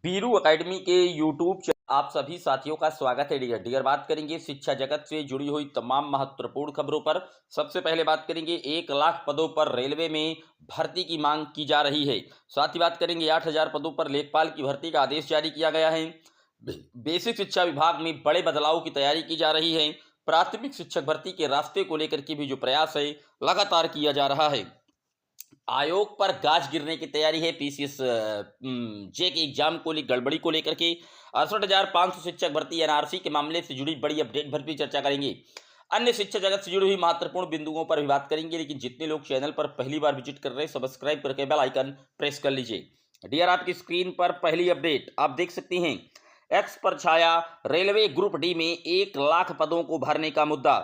Biru academy के YouTube channel आप सभी साथियों का स्वागत है। डियर बात करेंगे शिक्षा जगत से जुड़ी हुई तमाम महत्वपूर्ण खबरों पर। सबसे पहले बात करेंगे 1 लाख पदों पर रेलवे में भर्ती की मांग की जा रही है। साथ ही बात करेंगे 8,000 पदों पर लेखपाल की भर्ती का आदेश जारी किया गया है। बेसिक शिक्षा विभाग में बड़े बदलाव की तैयारी की जा रही है। प्राथमिक शिक्षक भर्ती के रास्ते को लेकर के भी जो प्रयास है लगातार किया जा रहा है। आयोग पर गाज गिरने की तैयारी है। पीसीएस जे के एग्जाम को गड़बड़ी को लेकर के 68,500 शिक्षक भर्ती एनआरसी के मामले से जुड़ी बड़ी अपडेट पर भी चर्चा करेंगे। अन्य शिक्षा जगत से जुड़ी हुई महत्वपूर्ण बिंदुओं पर भी बात करेंगे। लेकिन जितने लोग चैनल पर पहली बार विजिट कर रहे हैं सब्सक्राइब करके बेल आइकन प्रेस कर लीजिए। डियर आपकी स्क्रीन पर पहली अपडेट आप देख सकते हैं। एक्स पर छाया रेलवे ग्रुप डी में 1 लाख पदों को भरने का मुद्दा।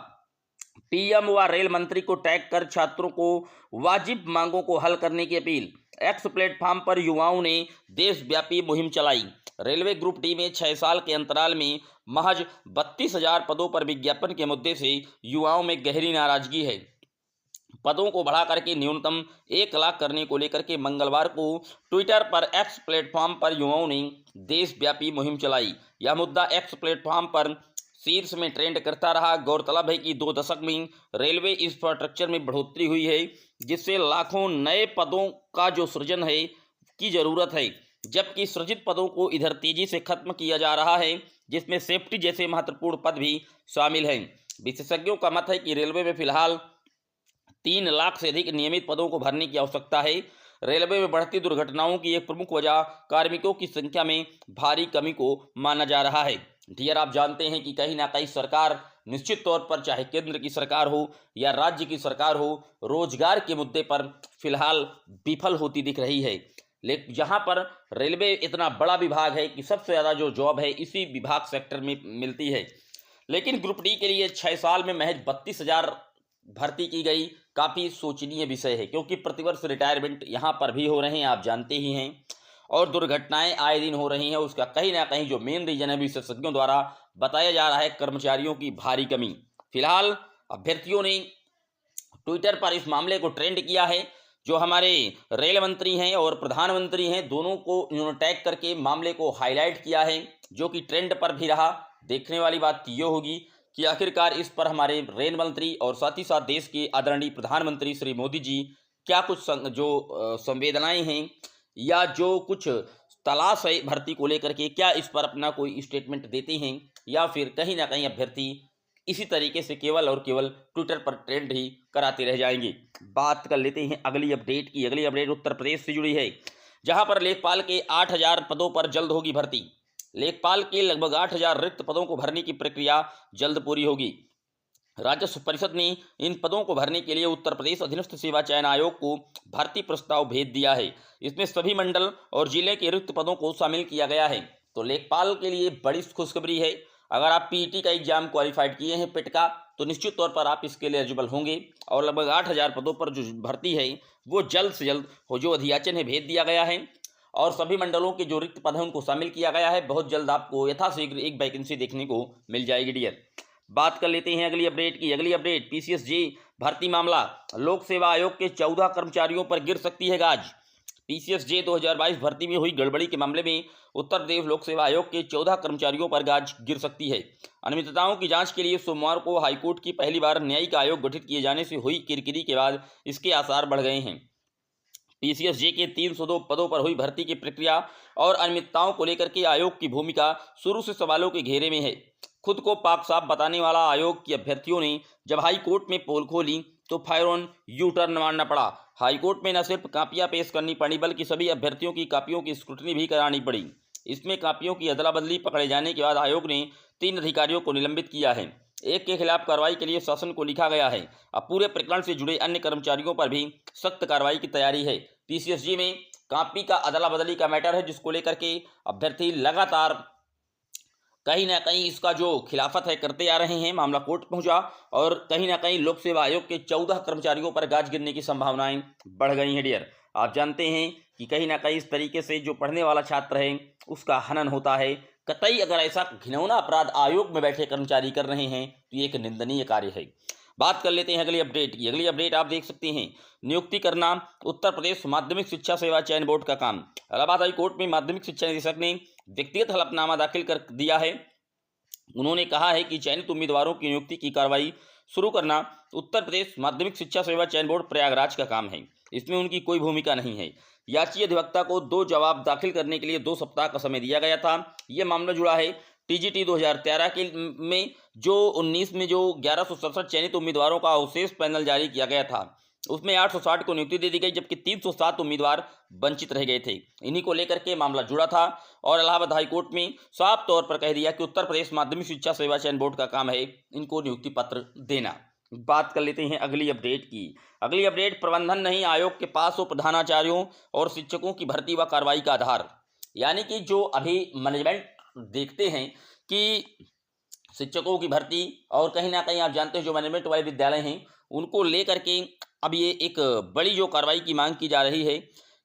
पीएम व रेल मंत्री को टैग कर छात्रों को वाजिब मांगों को हल करने की अपील। एक्स प्लेटफॉर्म पर युवाओं ने देशव्यापी मुहिम चलाई। रेलवे ग्रुप डी में 6 साल के अंतराल में महज 32,000 पदों पर विज्ञापन के मुद्दे से युवाओं में गहरी नाराजगी है। पदों को बढ़ा करके न्यूनतम 1 लाख करने को लेकर के मंगलवार को ट्विटर पर एक्स प्लेटफॉर्म पर युवाओं ने देशव्यापी मुहिम चलाई। यह मुद्दा एक्स प्लेटफॉर्म पर शीर्ष में ट्रेंड करता रहा। गौरतलब है कि 2 दशक में रेलवे इंफ्रास्ट्रक्चर में बढ़ोतरी हुई है, जिससे लाखों नए पदों का जो सृजन है की जरूरत है, जबकि सृजित पदों को इधर तेजी से खत्म किया जा रहा है, जिसमें सेफ्टी जैसे महत्वपूर्ण पद भी शामिल हैं। विशेषज्ञों का मत है कि रेलवे में फिलहाल 3 लाख से अधिक नियमित पदों को भरने की आवश्यकता है। रेलवे में बढ़ती दुर्घटनाओं की एक प्रमुख वजह कार्मिकों की संख्या में भारी कमी को माना जा रहा है। डियर आप जानते हैं कि कहीं ना कहीं सरकार निश्चित तौर पर, चाहे केंद्र की सरकार हो या राज्य की सरकार हो, रोजगार के मुद्दे पर फिलहाल विफल होती दिख रही है। लेकिन जहां पर रेलवे इतना बड़ा विभाग है कि सबसे ज़्यादा जो जॉब है इसी विभाग सेक्टर में मिलती है, लेकिन ग्रुप डी के लिए 6 साल में महज 32,000 भर्ती की गई काफ़ी सोचनीय विषय है, क्योंकि प्रतिवर्ष रिटायरमेंट यहाँ पर भी हो रहे हैं, आप जानते ही हैं, और दुर्घटनाएं आए दिन हो रही हैं। उसका कहीं ना कहीं जो मेन रीजन है विशेषज्ञों द्वारा बताया जा रहा है कर्मचारियों की भारी कमी। फिलहाल अभ्यर्थियों ने ट्विटर पर इस मामले को ट्रेंड किया है। जो हमारे रेल मंत्री हैं और प्रधानमंत्री हैं, दोनों को इन्होंने टैग करके मामले को हाईलाइट किया है, जो कि ट्रेंड पर भी रहा। देखने वाली बात ये होगी कि आखिरकार इस पर हमारे रेल मंत्री और साथ ही साथ देश के आदरणीय प्रधानमंत्री श्री मोदी जी क्या कुछ संवेदनाएं हैं या जो कुछ तलाश है भर्ती को लेकर के, क्या इस पर अपना कोई स्टेटमेंट देते हैं, या फिर कहीं ना कहीं अभ्यर्थी इसी तरीके से केवल और केवल ट्विटर पर ट्रेंड ही कराते रह जाएंगे। बात कर लेते हैं अगली अपडेट की। अगली अपडेट उत्तर प्रदेश से जुड़ी है, जहां पर लेखपाल के 8,000 पदों पर जल्द होगी भर्ती। लेखपाल के लगभग 8,000 रिक्त पदों को भरने की प्रक्रिया जल्द पूरी होगी। राजस्व परिषद ने इन पदों को भरने के लिए उत्तर प्रदेश अधीनस्थ सेवा चयन आयोग को भर्ती प्रस्ताव भेज दिया है। इसमें सभी मंडल और जिले के रिक्त पदों को शामिल किया गया है। तो लेखपाल के लिए बड़ी खुशखबरी है। अगर आप पीईटी का एग्जाम क्वालिफाइड किए हैं पेट का, तो निश्चित तौर पर आप इसके लिए एलिजिबल होंगे, और लगभग 8,000 पदों पर जो भर्ती है वो जल्द से जल्द हो, जो अधियाचन है भेज दिया गया है, और सभी मंडलों के जो रिक्त पद हैं उनको शामिल किया गया है। बहुत जल्द आपको यथाशीघ्र एक वैकेंसी देखने को मिल जाएगी। डियर बात कर लेते हैं अगली अपडेट की। अगली अपडेट पीसीएस जे भर्ती मामला। लोक सेवा आयोग के 14 कर्मचारियों पर गिर सकती है गाज। पीसीएस जे 2022 भर्ती में हुई गड़बड़ी के मामले में उत्तर प्रदेश लोक सेवा आयोग के 14 कर्मचारियों पर गाज गिर सकती है। अनियमितताओं की जांच के लिए सोमवार को हाईकोर्ट की पहली बार न्यायिक आयोग गठित किए जाने से हुई किरकिरी के बाद इसके आसार बढ़ गए हैं। पीसीएस जे के 302 पदों पर हुई भर्ती की प्रक्रिया और अनियमितताओं को लेकर के आयोग की भूमिका शुरू से सवालों के घेरे में है। खुद को पाक साफ बताने वाला आयोग के अभ्यर्थियों ने जब हाई कोर्ट में पोल खोली तो फायर ऑन यू टर्न मारना पड़ा। हाईकोर्ट में न सिर्फ कापियां पेश करनी पड़ी, बल्कि सभी अभ्यर्थियों की कापियों की स्क्रूटनी भी करानी पड़ी। इसमें कापियों की अदला बदली पकड़े जाने के बाद आयोग ने 3 अधिकारियों को निलंबित किया है। एक के खिलाफ कार्रवाई के लिए शासन को लिखा गया है। अब पूरे प्रकरण से जुड़े अन्य कर्मचारियों पर भी सख्त कार्रवाई की तैयारी है। पीसीएसजी में कापी का अदला बदली का मैटर है, जिसको लेकर के अभ्यर्थी लगातार कहीं ना कहीं इसका जो खिलाफत है करते आ रहे हैं। मामला कोर्ट पहुंचा और कहीं ना कहीं लोक सेवा आयोग के 14 कर्मचारियों पर गाज गिरने की संभावनाएं बढ़ गई हैं। डियर आप जानते हैं कि कहीं ना कहीं इस तरीके से जो पढ़ने वाला छात्र है उसका हनन होता है। कतई अगर ऐसा घिनौना अपराध आयोग में बैठे कर्मचारी कर रहे हैं तो ये एक निंदनीय कार्य है। बात कर लेते हैं अगली अपडेट की। अगली अपडेट आप देख सकते हैं, नियुक्ति करना उत्तर प्रदेश माध्यमिक शिक्षा सेवा चयन बोर्ड का काम। इलाहाबाद हाई कोर्ट में माध्यमिक शिक्षा निदेशक ने व्यक्तिगत हलफनामा दाखिल कर दिया है। उन्होंने कहा है कि चयनित उम्मीदवारों की नियुक्ति की कार्रवाई शुरू करना उत्तर प्रदेश माध्यमिक शिक्षा सेवा चयन बोर्ड प्रयागराज का काम है, इसमें उनकी कोई भूमिका नहीं है। याची अधिवक्ता को 2 जवाब दाखिल करने के लिए 2 सप्ताह का समय दिया गया था। यह मामला जुड़ा है टीजीटी 2013 के में जो 19 में जो 1167 चयनित उम्मीदवारों का अवशेष पैनल जारी किया गया था, उसमें 860 को नियुक्ति दे दी गई, जबकि 307 उम्मीदवार वंचित रह गए थे। इन्हीं को लेकर के मामला जुड़ा था और इलाहाबाद हाई कोर्ट में साफ तौर पर कह दिया कि उत्तर प्रदेश माध्यमिक शिक्षा सेवा चयन बोर्ड का काम है इनको नियुक्ति पत्र देना। बात कर लेते हैं अगली अपडेट की। अगली अपडेट, प्रबंधन नहीं आयोग के पास हो प्रधानाचार्यों और शिक्षकों की भर्ती व कार्रवाई का आधार। यानी कि जो अभी मैनेजमेंट देखते हैं कि शिक्षकों की भर्ती और कहीं ना कहीं आप जानते हैं जो मैनेजमेंट वाले विद्यालय हैं उनको लेकर के अब ये एक बड़ी जो कार्रवाई की मांग की जा रही है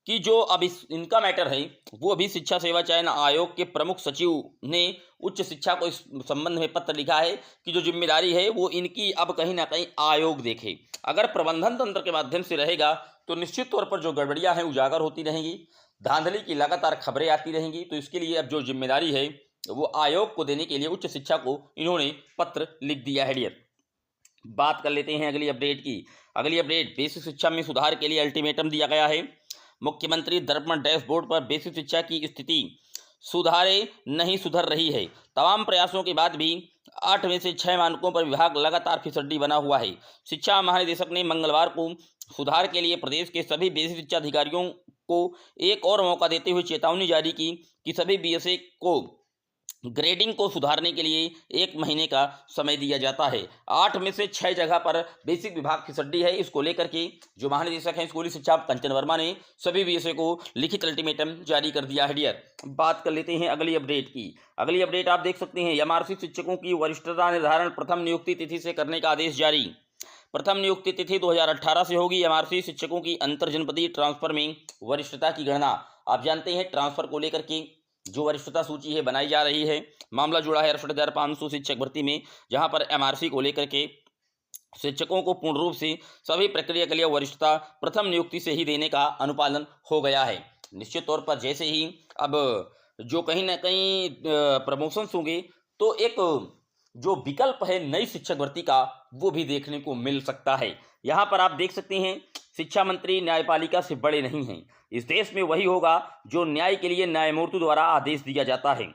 कि जो अब इनका मैटर है वो अभी शिक्षा सेवा चयन आयोग के प्रमुख सचिव ने उच्च शिक्षा को इस संबंध में पत्र लिखा है कि जो जिम्मेदारी है वो इनकी अब कहीं ना कहीं आयोग देखे। अगर प्रबंधन तंत्र के माध्यम से रहेगा तो निश्चित तौर पर जो गड़बड़ियां हैं उजागर होती रहेंगी, धांधली की लगातार खबरें आती रहेंगी। तो इसके लिए अब जो जिम्मेदारी है वो आयोग को देने के लिए उच्च शिक्षा को इन्होंने पत्र लिख दिया है। डियर, बात कर लेते हैं अगली अपडेट की। अगली अपडेट, बेसिक शिक्षा में सुधार के लिए अल्टीमेटम दिया गया है। मुख्यमंत्री दर्पण डैशबोर्ड पर बेसिक शिक्षा की स्थिति सुधारे नहीं सुधर रही है। तमाम प्रयासों के बाद भी 8 में से 6 मानकों पर विभाग लगातार फिसड्डी बना हुआ है। शिक्षा महानिदेशक ने मंगलवार को सुधार के लिए प्रदेश के सभी बेसिक शिक्षा अधिकारियों को एक और मौका देते हुए चेतावनी जारी की कि सभी बीएसए को ग्रेडिंग को सुधारने के लिए 1 महीने का समय दिया जाता है। 8 में से 6 जगह पर बेसिक विभाग फिसड्डी है। इसको लेकर के जो महानिदेशक हैं स्कूली शिक्षा कंचन वर्मा ने सभी बीएसए को लिखित अल्टीमेटम जारी कर दिया है। डियर, बात कर लेते हैं अगली अपडेट की। अगली अपडेट आप देख सकते हैं, एमआरसी शिक्षकों की वरिष्ठता निर्धारण प्रथम नियुक्ति तिथि से करने का आदेश जारी। प्रथम नियुक्ति तिथि 2018 से होगी। एमआरसी शिक्षकों की अंतर जनपदीय ट्रांसफर में वरिष्ठता की गणना, आप जानते हैं ट्रांसफर को लेकर के जो वरिष्ठता सूची है बनाई जा रही है। मामला जुड़ा है 68,500 शिक्षक भर्ती में, जहां पर एमआरसी को लेकर के शिक्षकों को पूर्ण रूप से सभी प्रक्रिया के लिए वरिष्ठता प्रथम नियुक्ति से ही देने का अनुपालन हो गया है। निश्चित तौर पर जैसे ही अब जो कहीं ना कहीं प्रमोशंस होंगे तो एक जो विकल्प है नई शिक्षक भर्ती का वो भी देखने को मिल सकता है। यहाँ पर आप देख सकते हैं शिक्षा मंत्री न्यायपालिका से बड़े नहीं हैं। इस देश में वही होगा जो न्याय के लिए न्यायमूर्ति द्वारा आदेश दिया जाता है।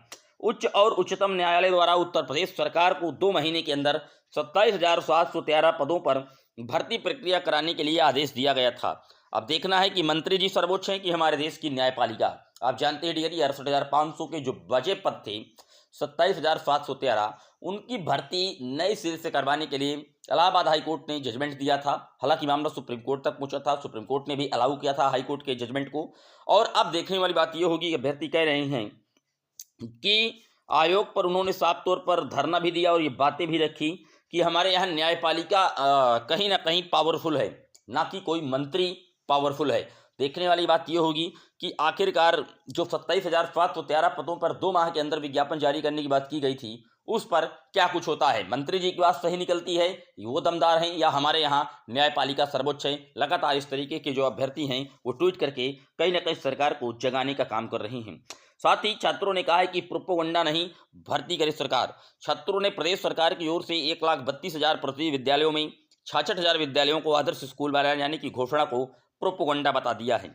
उच्च और उच्चतम न्यायालय द्वारा उत्तर प्रदेश सरकार को 2 महीने के अंदर 27,713 पदों पर भर्ती प्रक्रिया कराने के लिए आदेश दिया गया था। अब देखना है कि मंत्री जी सर्वोच्च हैं कि हमारे देश की न्यायपालिका। आप जानते हैं डियर, 68,500 के जो बचे पद थे 27,713 उनकी भर्ती नए सिरे से करवाने के लिए इलाहाबाद हाई कोर्ट ने जजमेंट दिया था। हालांकि मामला सुप्रीम कोर्ट तक पहुंचा था, सुप्रीम कोर्ट ने भी अलाउ किया था हाई कोर्ट के जजमेंट को। और अब देखने वाली बात यह होगी कि अभ्यर्थी कह रहे हैं कि आयोग पर उन्होंने साफ तौर पर धरना भी दिया और ये बातें भी रखी कि हमारे यहाँ न्यायपालिका कहीं ना कहीं पावरफुल है, ना कि कोई मंत्री पावरफुल है। देखने वाली बात यह होगी कि आखिरकार जो 27,713 पदों पर 2 माह के अंदर विज्ञापन जारी करने की बात की गई थी उस पर क्या कुछ होता है। मंत्री जी की बात सही निकलती है, वो दमदार हैं, या हमारे यहाँ न्यायपालिका सर्वोच्च है। लगातार इस तरीके के जो अभ्यर्थी हैं वो ट्वीट करके कहीं ना कहीं सरकार को जगाने का काम कर रहे हैं। साथ ही छात्रों ने कहा है कि प्रोपोगंडा नहीं, भर्ती करे सरकार। छात्रों ने प्रदेश सरकार की ओर से 1,32,000 प्रति विद्यालयों में 66,000 विद्यालयों को आदर्श स्कूल बनाने यानी कि घोषणा को प्रोपोगंडा बता दिया है।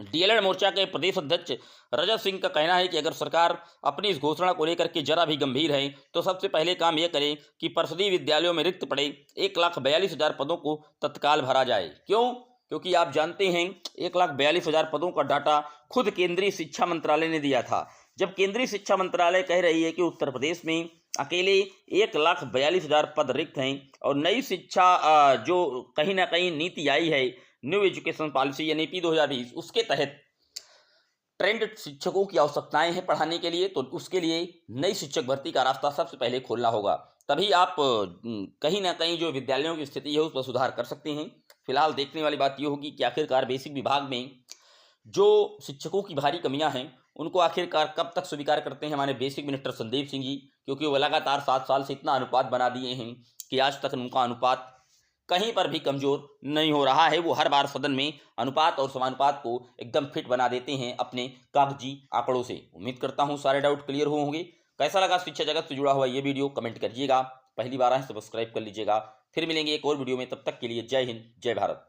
डीएलएड मोर्चा के प्रदेश अध्यक्ष रजत सिंह का कहना है कि अगर सरकार अपनी इस घोषणा को लेकर के जरा भी गंभीर है तो सबसे पहले काम यह करे कि परिषदीय विद्यालयों में रिक्त पड़े 1,42,000 पदों को तत्काल भरा जाए। क्यों? क्योंकि आप जानते हैं 1,42,000 पदों का डाटा खुद केंद्रीय शिक्षा मंत्रालय ने दिया था। जब केंद्रीय शिक्षा मंत्रालय कह रही है कि उत्तर प्रदेश में अकेले 1,42,000 पद रिक्त हैं और नई शिक्षा जो कहीं ना कहीं नीति आई है न्यू एजुकेशन पॉलिसी यानी NEP 2020 उसके तहत ट्रेंड शिक्षकों की आवश्यकताएं हैं पढ़ाने के लिए, तो उसके लिए नई शिक्षक भर्ती का रास्ता सबसे पहले खोलना होगा। तभी आप कहीं ना कहीं जो विद्यालयों की स्थिति है उस पर सुधार कर सकते हैं। फिलहाल देखने वाली बात यह होगी कि आखिरकार बेसिक विभाग में जो शिक्षकों की भारी कमियां हैं उनको आखिरकार कब तक स्वीकार करते हैं हमारे बेसिक मिनिस्टर संदीप सिंह जी, क्योंकि वो लगातार 7 साल से इतना अनुपात बना दिए हैं कि आज तक उनका अनुपात कहीं पर भी कमज़ोर नहीं हो रहा है। वो हर बार सदन में अनुपात और समानुपात को एकदम फिट बना देते हैं अपने कागजी आंकड़ों से। उम्मीद करता हूँ सारे डाउट क्लियर हुए होंगे। कैसा लगा शिक्षा जगत से जुड़ा हुआ ये वीडियो कमेंट करिएगा। पहली बार आए सब्सक्राइब कर लीजिएगा। फिर मिलेंगे एक और वीडियो में, तब तक के लिए जय हिंद, जय भारत।